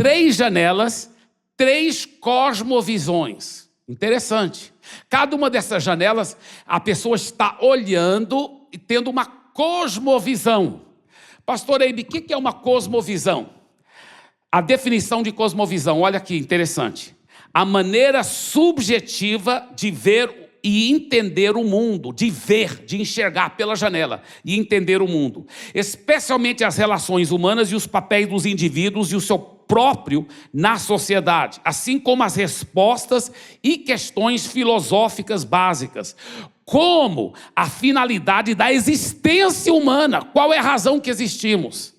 3 janelas, 3 cosmovisões. Interessante. Cada uma dessas janelas, a pessoa está olhando e tendo uma cosmovisão. Pastor Eibe, o que é uma cosmovisão? A definição de cosmovisão, olha aqui, interessante. A maneira subjetiva de ver e entender o mundo, de ver, de enxergar pela janela e entender o mundo. Especialmente as relações humanas e os papéis dos indivíduos e o seu próprio na sociedade, assim como as respostas e questões filosóficas básicas, como a finalidade da existência humana, qual é a razão que existimos,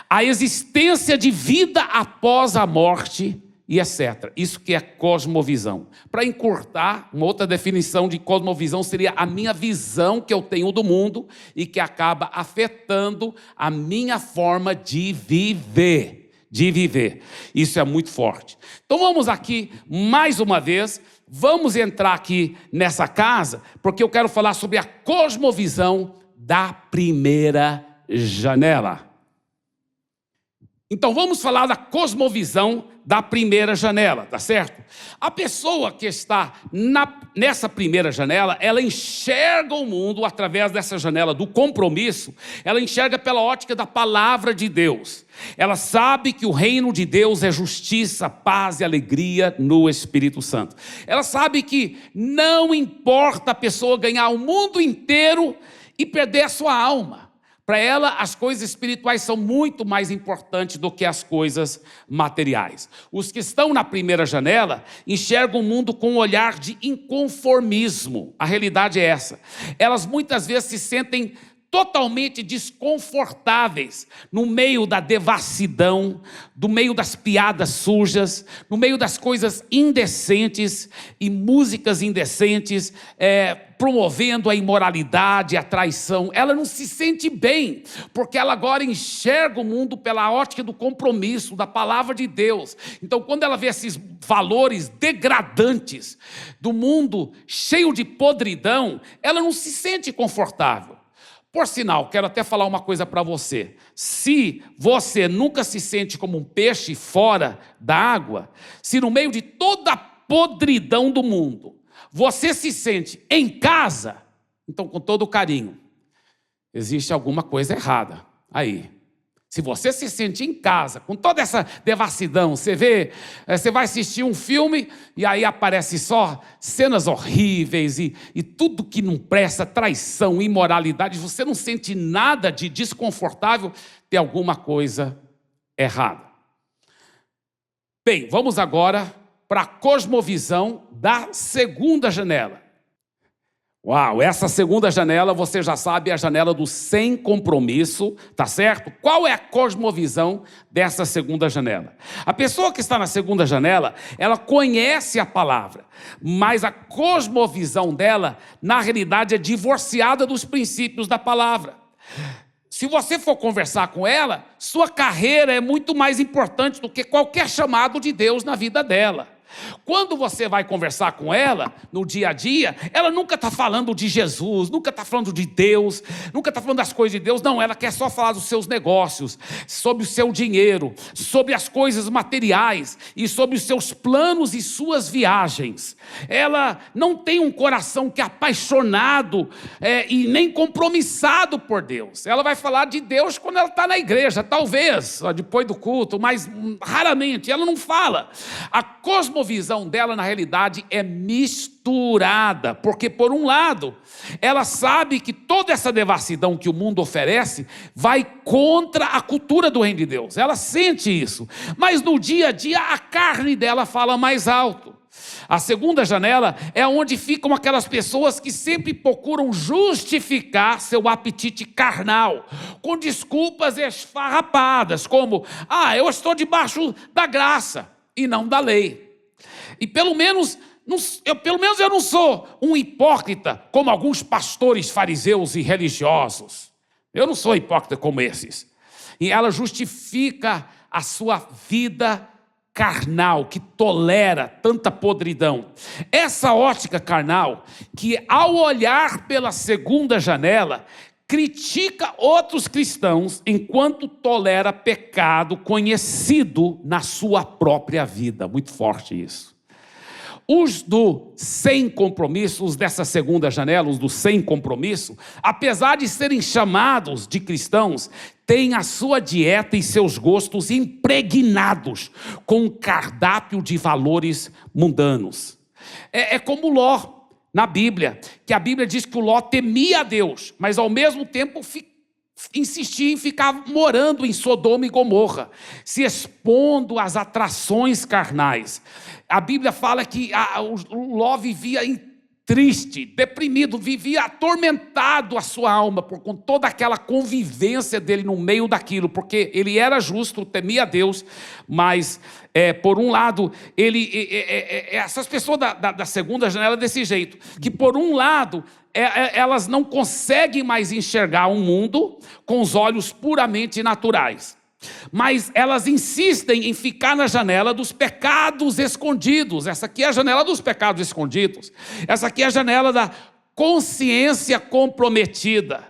a existência de vida após a morte e etc. Isso que é cosmovisão. Para encurtar, uma outra definição de cosmovisão seria a minha visão que eu tenho do mundo e que acaba afetando a minha forma de viver. Isso é muito forte. Então vamos aqui, mais uma vez, vamos entrar aqui nessa casa, porque eu quero falar sobre a cosmovisão da primeira janela. Então vamos falar da cosmovisão da primeira janela, tá certo? A pessoa que está nessa primeira janela, ela enxerga o mundo através dessa janela do compromisso, ela enxerga pela ótica da palavra de Deus. Ela sabe que o reino de Deus é justiça, paz e alegria no Espírito Santo. Ela sabe que não importa a pessoa ganhar o mundo inteiro e perder a sua alma. Para ela, as coisas espirituais são muito mais importantes do que as coisas materiais. Os que estão na primeira janela enxergam o mundo com um olhar de inconformismo. A realidade é essa. Elas muitas vezes se sentem totalmente desconfortáveis no meio da devassidão, no meio das piadas sujas, no meio das coisas indecentes e músicas indecentes, promovendo a imoralidade, a traição. Ela não se sente bem, porque ela agora enxerga o mundo pela ótica do compromisso, da palavra de Deus. Então, quando ela vê esses valores degradantes do mundo cheio de podridão, ela não se sente confortável. Por sinal, quero até falar uma coisa para você. Se você nunca se sente como um peixe fora da água, se no meio de toda a podridão do mundo, você se sente em casa, então com todo carinho, existe alguma coisa errada aí. Se você se sente em casa, com toda essa devassidão, você vai assistir um filme e aí aparece só cenas horríveis e tudo que não presta, traição, imoralidade, você não sente nada de desconfortável, tem alguma coisa errada. Bem, vamos agora para a cosmovisão da segunda janela. Uau, essa segunda janela, você já sabe, é a janela do sem compromisso, tá certo? Qual é a cosmovisão dessa segunda janela? A pessoa que está na segunda janela, ela conhece a palavra, mas a cosmovisão dela, na realidade, é divorciada dos princípios da palavra. Se você for conversar com ela, sua carreira é muito mais importante do que qualquer chamado de Deus na vida dela. Quando você vai conversar com ela, no dia a dia, ela nunca está falando de Jesus, nunca está falando de Deus, nunca está falando das coisas de Deus, não, ela quer só falar dos seus negócios, sobre o seu dinheiro, sobre as coisas materiais e sobre os seus planos e suas viagens. Ela não tem um coração que é apaixonado e nem compromissado por Deus. Ela vai falar de Deus quando ela está na igreja, talvez, depois do culto, mas raramente, ela não fala. A cosmovisão dela, na realidade, é misturada, porque, por um lado, ela sabe que toda essa devassidão que o mundo oferece vai contra a cultura do reino de Deus. Ela sente isso, mas no dia a dia a carne dela fala mais alto. A segunda janela é onde ficam aquelas pessoas que sempre procuram justificar seu apetite carnal, com desculpas esfarrapadas, como, eu estou debaixo da graça e não da lei. E pelo menos eu não sou um hipócrita como alguns pastores fariseus e religiosos. Eu não sou hipócrita como esses. E ela justifica a sua vida carnal, que tolera tanta podridão. Essa ótica carnal, que ao olhar pela segunda janela, critica outros cristãos enquanto tolera pecado conhecido na sua própria vida. Muito forte isso. Os do sem compromisso, os dessa segunda janela, os do sem compromisso, apesar de serem chamados de cristãos, têm a sua dieta e seus gostos impregnados com um cardápio de valores mundanos. É como Ló na Bíblia, que a Bíblia diz que o Ló temia a Deus, mas ao mesmo tempo insistia em ficar morando em Sodoma e Gomorra, se expondo às atrações carnais. A Bíblia fala que o Ló vivia triste, deprimido, vivia atormentado a sua alma com toda aquela convivência dele no meio daquilo, porque ele era justo, temia a Deus, mas por um lado, essas pessoas da segunda janela desse jeito, que por um lado, elas não conseguem mais enxergar o mundo com os olhos puramente naturais, mas elas insistem em ficar na janela dos pecados escondidos. Essa aqui é a janela dos pecados escondidos. Essa aqui é a janela da consciência comprometida.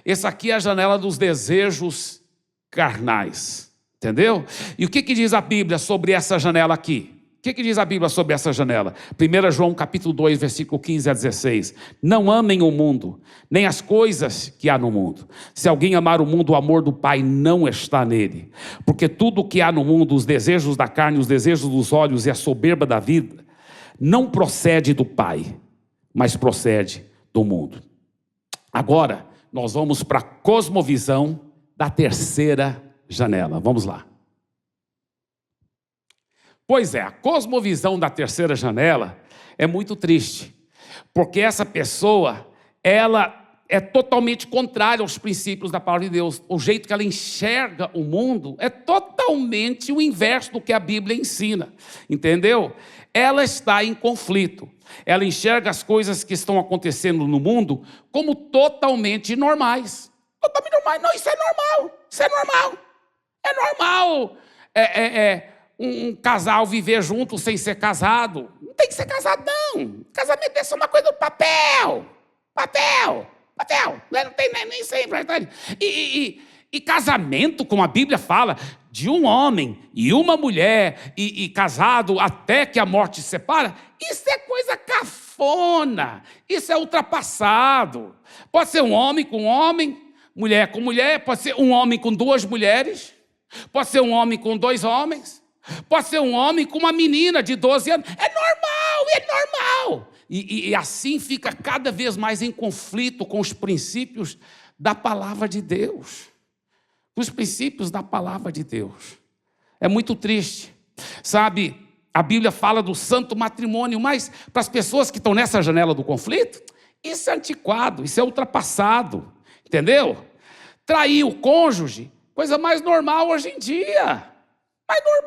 Essa aqui é a janela dos desejos carnais. Entendeu? E o que diz a Bíblia sobre essa janela aqui? O que diz a Bíblia sobre essa janela? 1 João capítulo 2, versículo 15 a 16. Não amem o mundo, nem as coisas que há no mundo. Se alguém amar o mundo, o amor do Pai não está nele. Porque tudo o que há no mundo, os desejos da carne, os desejos dos olhos e a soberba da vida, não procede do Pai, mas procede do mundo. Agora, nós vamos para a cosmovisão da terceira janela. Vamos lá. Pois é, a cosmovisão da terceira janela é muito triste, porque essa pessoa, ela é totalmente contrária aos princípios da palavra de Deus. O jeito que ela enxerga o mundo é totalmente o inverso do que a Bíblia ensina, entendeu? Ela está em conflito. Ela enxerga as coisas que estão acontecendo no mundo como totalmente normais. Totalmente normais. Não, isso é normal. Isso é normal. É normal. Um casal viver junto sem ser casado. Não tem que ser casado, não. Casamento é só uma coisa do papel. Papel. Não tem nem sempre. E casamento, como a Bíblia fala, de um homem e uma mulher, e casado até que a morte se separa, isso é coisa cafona. Isso é ultrapassado. Pode ser um homem com homem, mulher com mulher, pode ser um homem com duas mulheres, pode ser um homem com dois homens, pode ser um homem com uma menina de 12 anos. É normal. E assim fica cada vez mais em conflito com os princípios da palavra de Deus. Os princípios da palavra de Deus. É muito triste. Sabe, a Bíblia fala do santo matrimônio, mas para as pessoas que estão nessa janela do conflito, isso é antiquado, isso é ultrapassado. Entendeu? Trair o cônjuge, coisa mais normal hoje em dia.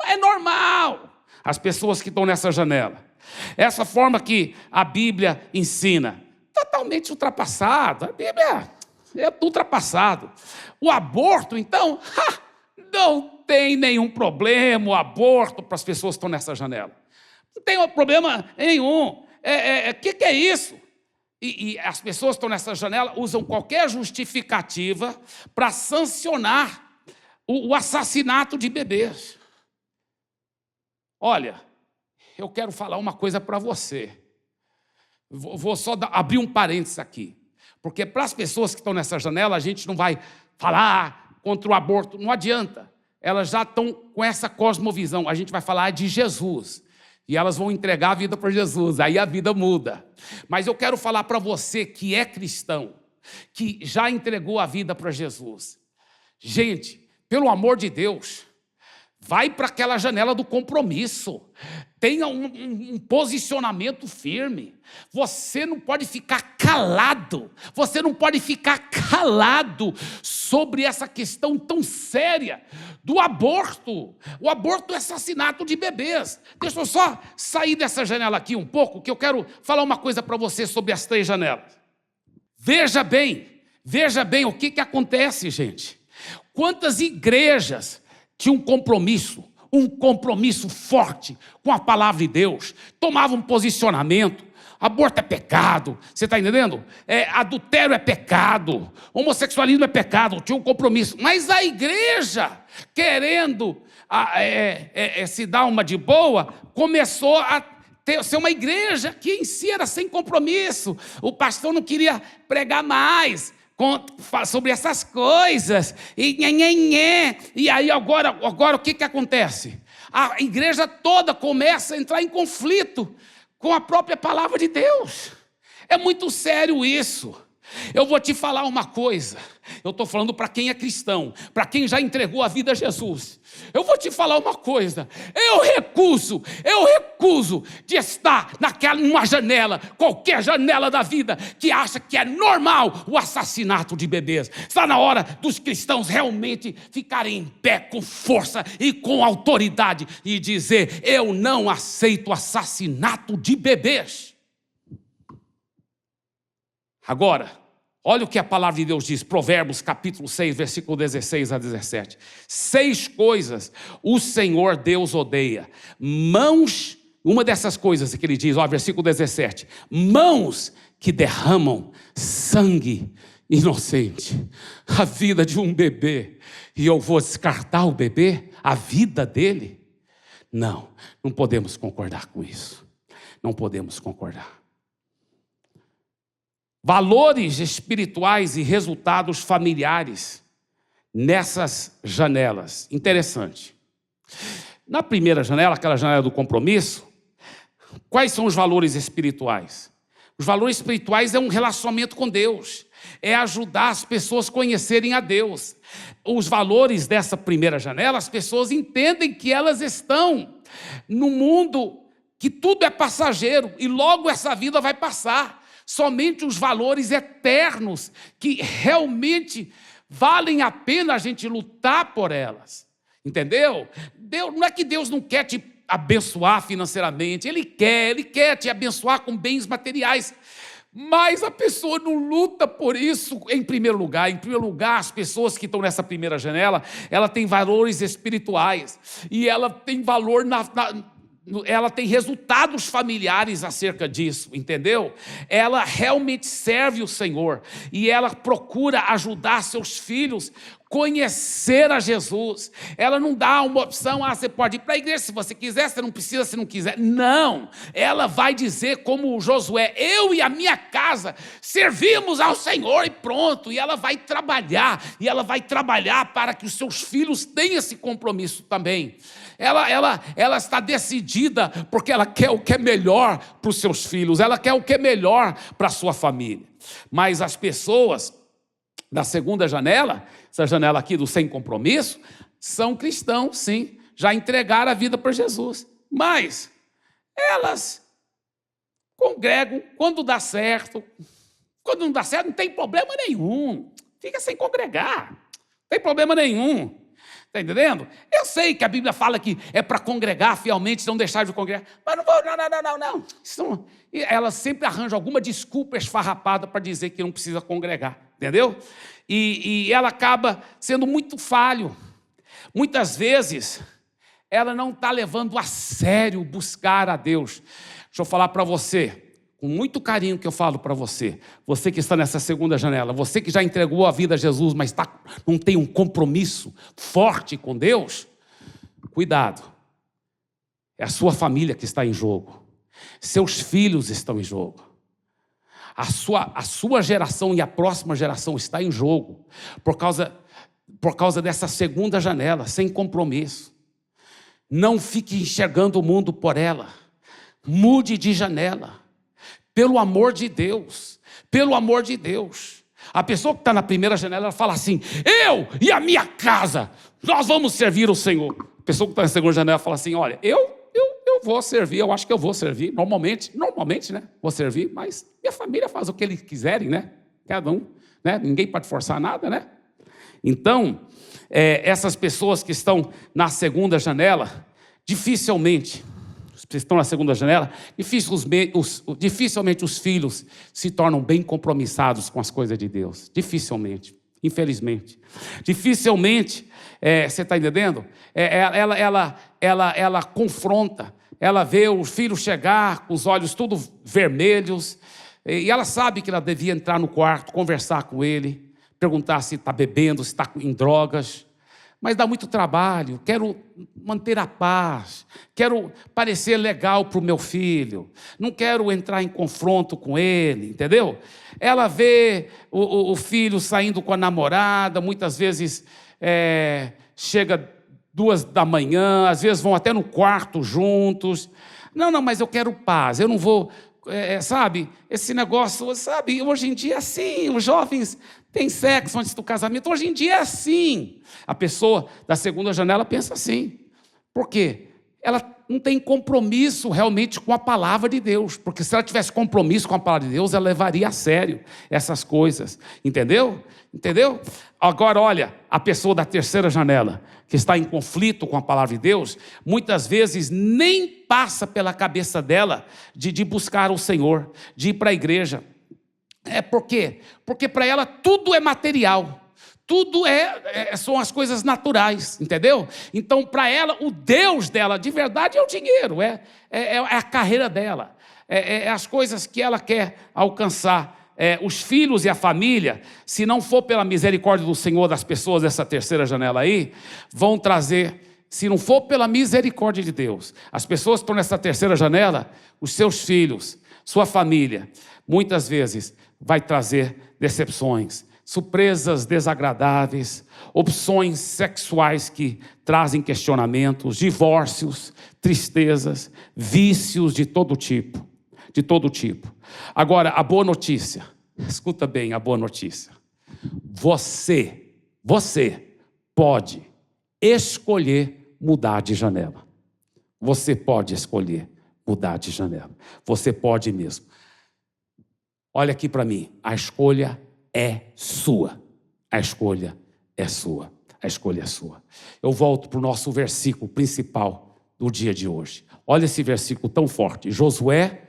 É normal. As pessoas que estão nessa janela. Essa forma que a Bíblia ensina, totalmente ultrapassado. A Bíblia é ultrapassado. O aborto, então, não tem nenhum problema o aborto para as pessoas que estão nessa janela. Não tem problema nenhum. O que é isso? E as pessoas que estão nessa janela usam qualquer justificativa para sancionar o assassinato de bebês. Olha, eu quero falar uma coisa para você. Vou só abrir um parênteses aqui. Porque para as pessoas que estão nessa janela, a gente não vai falar contra o aborto. Não adianta. Elas já estão com essa cosmovisão. A gente vai falar de Jesus. E elas vão entregar a vida para Jesus. Aí a vida muda. Mas eu quero falar para você que é cristão, que já entregou a vida para Jesus. Gente, pelo amor de Deus, vai para aquela janela do compromisso. Tenha um posicionamento firme. Você não pode ficar calado. Você não pode ficar calado sobre essa questão tão séria do aborto. O aborto é assassinato de bebês. Deixa eu só sair dessa janela aqui um pouco, que eu quero falar uma coisa para você sobre as três janelas. Veja bem o que acontece, gente. Quantas igrejas tinham um compromisso forte com a palavra de Deus, tomavam um posicionamento. Aborto é pecado, você está entendendo? Adultério é pecado, homossexualismo é pecado, tinha um compromisso. Mas a igreja, querendo se dar uma de boa, começou a ser uma igreja que em si era sem compromisso. O pastor não queria pregar mais sobre essas coisas. E aí agora o que acontece? A igreja toda começa a entrar em conflito com a própria palavra de Deus. É muito sério isso. Eu vou te falar uma coisa. Eu estou falando para quem é cristão, para quem já entregou a vida a Jesus. Eu vou te falar uma coisa. Eu recuso de estar numa janela, qualquer janela da vida, que acha que é normal o assassinato de bebês. Está na hora dos cristãos realmente ficarem em pé com força e com autoridade e dizer: eu não aceito assassinato de bebês. Agora, olha o que a palavra de Deus diz, Provérbios capítulo 6, versículo 16 a 17. 6 coisas o Senhor Deus odeia. Mãos, uma dessas coisas que ele diz, versículo 17. Mãos que derramam sangue inocente. A vida de um bebê. E eu vou descartar o bebê? A vida dele? Não podemos concordar com isso. Não podemos concordar. Valores espirituais e resultados familiares nessas janelas. Interessante. Na primeira janela, aquela janela do compromisso, quais são os valores espirituais? Os valores espirituais é um relacionamento com Deus, é ajudar as pessoas a conhecerem a Deus. Os valores dessa primeira janela, as pessoas entendem que elas estão num mundo que tudo é passageiro e logo essa vida vai passar. Somente os valores eternos que realmente valem a pena a gente lutar por elas. Entendeu? Não é que Deus não quer te abençoar financeiramente, Ele quer te abençoar com bens materiais. Mas a pessoa não luta por isso em primeiro lugar. Em primeiro lugar, as pessoas que estão nessa primeira janela, ela tem valores espirituais. E ela tem valor ela tem resultados familiares acerca disso, entendeu? Ela realmente serve o Senhor e ela procura ajudar seus filhos a conhecer a Jesus. Ela não dá uma opção, você pode ir para a igreja se você quiser, você não precisa se não quiser. Não, ela vai dizer como Josué: eu e a minha casa servimos ao Senhor e pronto. E ela vai trabalhar para que os seus filhos tenham esse compromisso também. Ela está decidida porque ela quer o que é melhor para os seus filhos, ela quer o que é melhor para a sua família. Mas as pessoas da segunda janela, essa janela aqui do sem compromisso, são cristãos, sim, já entregaram a vida para Jesus. Mas elas congregam quando dá certo. Quando não dá certo, não tem problema nenhum. Fica sem congregar, não tem problema nenhum. Está entendendo? Eu sei que a Bíblia fala que é para congregar fielmente, não deixar de congregar. Mas não vou, não. Ela sempre arranja alguma desculpa esfarrapada para dizer que não precisa congregar. Entendeu? E ela acaba sendo muito falho. Muitas vezes, ela não está levando a sério buscar a Deus. Deixa eu falar para você, com muito carinho que eu falo para você, você que está nessa segunda janela, você que já entregou a vida a Jesus, mas não tem um compromisso forte com Deus, cuidado, é a sua família que está em jogo, seus filhos estão em jogo, a sua geração e a próxima geração está em jogo, por causa dessa segunda janela, sem compromisso. Não fique enxergando o mundo por ela, mude de janela. Pelo amor de Deus, pelo amor de Deus. A pessoa que está na primeira janela, ela fala assim: eu e a minha casa, nós vamos servir o Senhor. A pessoa que está na segunda janela fala assim: olha, eu vou servir, eu acho que eu vou servir, normalmente, né, vou servir, mas minha família faz o que eles quiserem, né, cada um, né, ninguém pode forçar nada, né. Então, essas pessoas que estão na segunda janela, dificilmente os filhos se tornam bem compromissados com as coisas de Deus. Dificilmente, infelizmente. Dificilmente, você está entendendo? Ela confronta, ela vê o filho chegar com os olhos tudo vermelhos, e ela sabe que ela devia entrar no quarto, conversar com ele, perguntar se está bebendo, se está em drogas. Mas dá muito trabalho, quero manter a paz, quero parecer legal para o meu filho, não quero entrar em confronto com ele, entendeu? Ela vê o filho saindo com a namorada, muitas vezes chega 2 da manhã, às vezes vão até no quarto juntos. Não, mas eu quero paz, eu não vou... sabe, esse negócio, sabe, hoje em dia é assim, os jovens têm sexo antes do casamento, hoje em dia é assim. A pessoa da segunda janela pensa assim. Por quê? Ela não tem compromisso realmente com a palavra de Deus, porque se ela tivesse compromisso com a palavra de Deus, ela levaria a sério essas coisas, entendeu? Entendeu? Agora, olha, a pessoa da terceira janela, que está em conflito com a palavra de Deus, muitas vezes nem passa pela cabeça dela de buscar o Senhor, de ir para a igreja. Por quê? Porque para ela tudo é material. Tudo são as coisas naturais, entendeu? Então, para ela, o Deus dela, de verdade, é o dinheiro, é a carreira dela, as coisas que ela quer alcançar. Os filhos e a família, se não for pela misericórdia do Senhor das pessoas dessa terceira janela aí, vão trazer, se não for pela misericórdia de Deus, as pessoas que estão nessa terceira janela, os seus filhos, sua família, muitas vezes vai trazer decepções, surpresas desagradáveis, opções sexuais que trazem questionamentos, divórcios, tristezas, vícios de todo tipo. De todo tipo. Agora, a boa notícia, escuta bem a boa notícia. Você pode escolher mudar de janela. Você pode escolher mudar de janela. Você pode mesmo. Olha aqui para mim, a escolha é sua. A escolha é sua. A escolha é sua. Eu volto para o nosso versículo principal do dia de hoje. Olha esse versículo tão forte. Josué,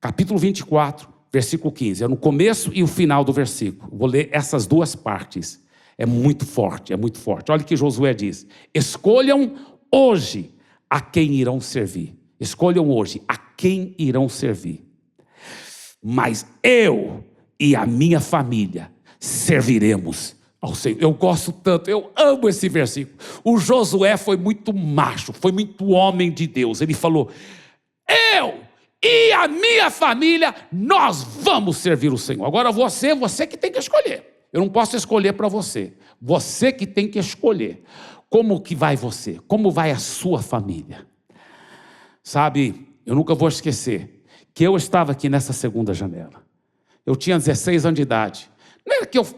capítulo 24, versículo 15. É no começo e o final do versículo. Vou ler essas duas partes. É muito forte, é muito forte. Olha o que Josué diz. Escolham hoje a quem irão servir. Escolham hoje a quem irão servir. Mas eu e a minha família serviremos ao Senhor. Eu gosto tanto, eu amo esse versículo. O Josué foi muito macho, foi muito homem de Deus. Ele falou, eu e a minha família, nós vamos servir o Senhor. Agora você que tem que escolher. Eu não posso escolher para você. Você que tem que escolher. Como que vai você? Como vai a sua família? Sabe, eu nunca vou esquecer que eu estava aqui nessa segunda janela. Eu tinha 16 anos de idade.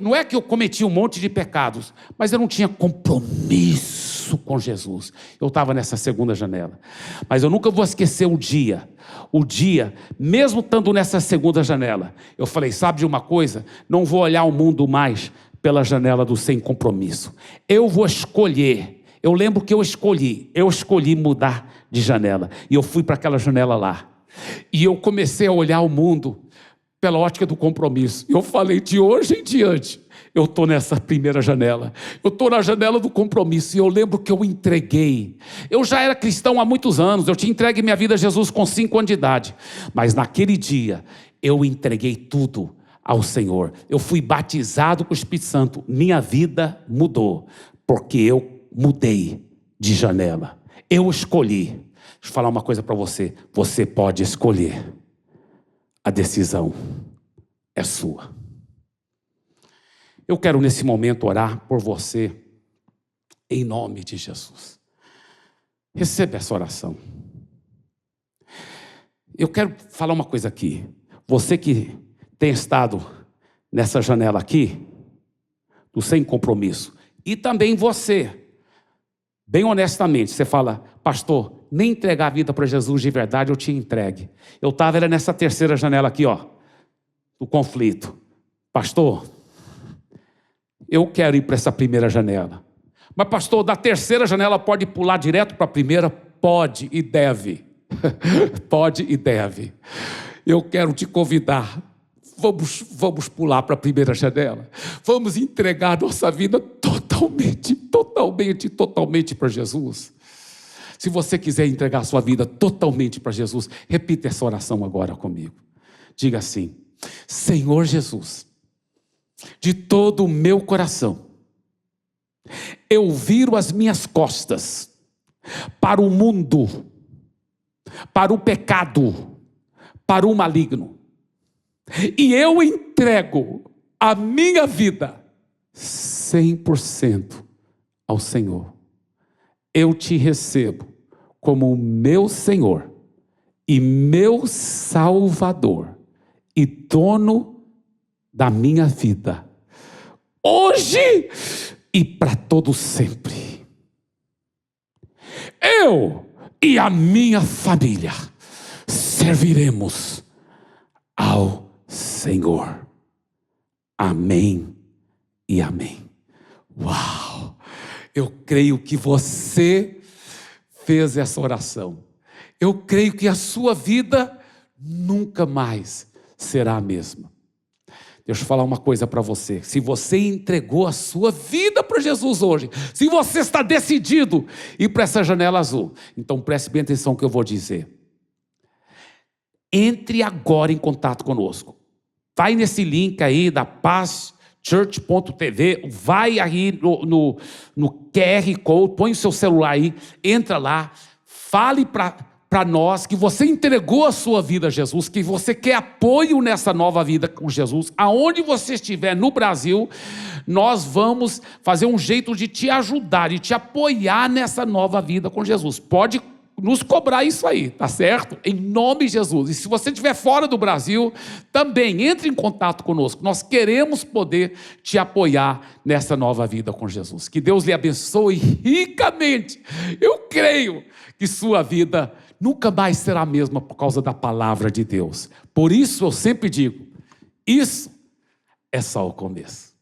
Não é que eu cometi um monte de pecados, mas eu não tinha compromisso com Jesus. Eu estava nessa segunda janela. Mas eu nunca vou esquecer o dia, mesmo estando nessa segunda janela, eu falei, sabe de uma coisa? Não vou olhar o mundo mais pela janela do sem compromisso. Eu vou escolher. Eu lembro que eu escolhi mudar de janela. E eu fui para aquela janela lá. E eu comecei a olhar o mundo pela ótica do compromisso. Eu falei, de hoje em diante, eu estou nessa primeira janela. Eu estou na janela do compromisso. E eu lembro que eu entreguei. Eu já era cristão há muitos anos. Eu tinha entregue minha vida a Jesus com 5 anos de idade. Mas naquele dia, eu entreguei tudo ao Senhor. Eu fui batizado com o Espírito Santo. Minha vida mudou. Porque eu mudei de janela. Eu escolhi. Deixa eu falar uma coisa para você. Você pode escolher. A decisão é sua. Eu quero nesse momento orar por você, em nome de Jesus. Receba essa oração. Eu quero falar uma coisa aqui. Você que tem estado nessa janela aqui, do sem compromisso, e também você, bem honestamente, você fala, pastor, nem entregar a vida para Jesus de verdade eu tinha entregue. Eu estava nessa terceira janela aqui, ó, do conflito. Pastor, eu quero ir para essa primeira janela. Mas pastor, da terceira janela pode pular direto para a primeira? Pode e deve. Pode e deve. Eu quero te convidar. Vamos pular para a primeira janela. Vamos entregar nossa vida totalmente para Jesus. Se você quiser entregar a sua vida totalmente para Jesus, repita essa oração agora comigo. Diga assim: Senhor Jesus, de todo o meu coração, eu viro as minhas costas para o mundo, para o pecado, para o maligno. E eu entrego a minha vida 100% ao Senhor. Eu te recebo como o meu Senhor e meu Salvador e dono da minha vida, hoje e para todo sempre. Eu e a minha família serviremos ao Senhor. Amém e amém. Uau! Eu creio que você fez essa oração. Eu creio que a sua vida nunca mais será a mesma. Deixa eu falar uma coisa para você. Se você entregou a sua vida para Jesus hoje, se você está decidido ir para essa janela azul, então preste bem atenção no que eu vou dizer. Entre agora em contato conosco. Vai nesse link aí da pazchurch.tv, vai aí no QR Code, põe o seu celular aí, entra lá, fale para nós que você entregou a sua vida a Jesus, que você quer apoio nessa nova vida com Jesus. Aonde você estiver no Brasil, nós vamos fazer um jeito de te ajudar e te apoiar nessa nova vida com Jesus. Pode nos cobrar isso aí, tá certo? Em nome de Jesus. E se você estiver fora do Brasil, também entre em contato conosco. Nós queremos poder te apoiar nessa nova vida com Jesus. Que Deus lhe abençoe ricamente. Eu creio que sua vida nunca mais será a mesma por causa da palavra de Deus. Por isso eu sempre digo, isso é só o começo.